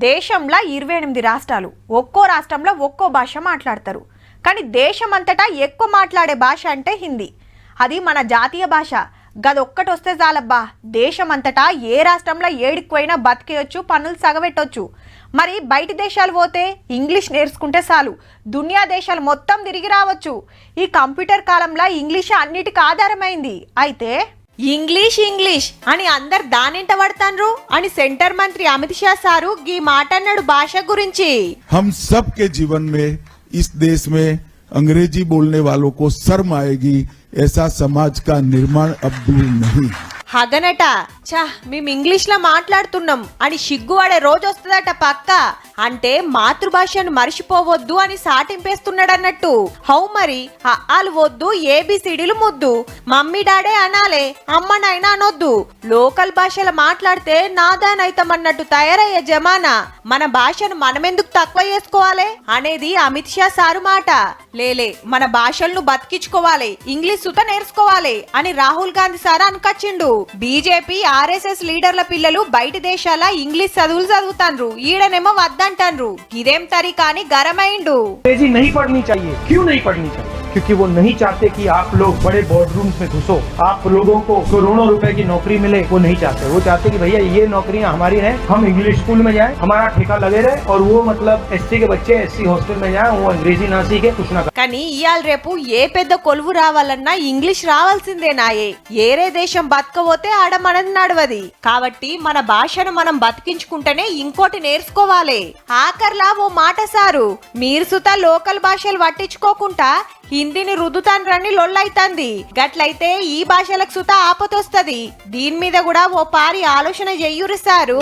దేశంలో 28 రాష్ట్రాలు, ఒక్కో రాష్ట్రంలో ఒక్కో భాష మాట్లాడతారు. కానీ దేశమంతటా ఎక్కువ మాట్లాడే భాష అంటే హిందీ. అది మన జాతీయ భాష. గదొక్కటి వస్తే చాలబ్బా, దేశమంతటా ఏ రాష్ట్రంలో ఏడికిపోయినా బతికేయొచ్చు, పనులు సగబెట్టొచ్చు. మరి బయట దేశాలు పోతే ఇంగ్లీష్ నేర్చుకుంటే చాలు, దునియా దేశాలు మొత్తం తిరిగి రావచ్చు. ఈ కంప్యూటర్ కాలంలో ఇంగ్లీష్ అన్నిటికీ ఆధారమైంది. అయితే ఇంగ్లీష్ ఇంగ్లీష్ అని అందరు దానింట పడతాన్రు అని సెంటర్ మంత్రి అమిత్ షా సారు ఈ మాట అన్నాడు భాష గురించి. हम सब के जीवन में इस देश में अंग्रेजी बोलने वालों को शर्म आएगी, ऐसा समाज का निर्माण अब दूर नहीं. హగనట చా మేము ఇంగ్లీష్ లో మాట్లాడుతున్నాం అని సిగ్గుపడే రోజు వస్తుందట పక్క. అంటే మాతృభాషను మర్చిపోవద్దు అని సాటింపేస్తున్నాడు అన్నట్టు. హౌ మరి ఆలు వద్దు, ఏబిసిడీలు ముద్దు, మమ్మీ డాడే అనాలే, అమ్మనైనా అనొద్దు. లోకల్ భాషలు మాట్లాడితే నాదానైతమన్నట్టు తయారయ్యే జమానా. మన భాషను మనమెందుకు తక్కువ చేసుకోవాలి అనేది అమిత్ షా సారు మాట. లేలే, మన భాషలను బతికించుకోవాలి, ఇంగ్లీష్ సుత నేర్చుకోవాలి అని రాహుల్ గాంధీ సార్ అనుకొచ్చిండు. బీజేపీ ఆర్ఎస్ఎస్ లీడర్ల పిల్లలు బయట దేశాల ఇంగ్లీష్ చదువులు చదువుతాండ్రు, ఈడనేమో వద్దంటాండ్రు. ఇదేం తరీకా అని గరమైండు. अंग्रेजी नहीं पढ़नी चाहिए. क्यों नहीं पढ़नी चाहिए? क्योंकि वो नहीं चाहते कि आप लोग बड़े बोर्डरूम्स में घुसो, आप लोगों को करोड़ों रुपए की नौकरी मिले. वो नहीं चाहते. वो चाहते कि भैया ये नौकरियां हमारी हैं, हम इंग्लिश स्कूल में जाएं, हमारा ठेका लगे रहे, और वो मतलब एससी के बच्चे एससी हॉस्टल में जाएं, वो अंग्रेजी ना सीखे, कुछ ना. కానీ ఇయాల రేపు ఏ పెద్ద కొలువు రావాలన్నా ఇంగ్లీష్ రావాల్సిందేనాయే. ఏరే దేశం బతకపోతే ఆడ మనది నడవది. కాబట్టి మన భాషను మనం బతికించుకుంటేనే ఇంకోటి నేర్చుకోవాలి. ఆఖర్లా ఓ మాట సారు, మీరు సుతా లోకల్ భాషలు పట్టించుకోకుండా హిందీని రుద్దుతాన్రని లొల్లైతాంది. గట్లయితే ఈ భాషలకు సుతా ఆపతొస్తది. దీని మీద కూడా ఓ పారి ఆలోచన చెయ్యురు సారు.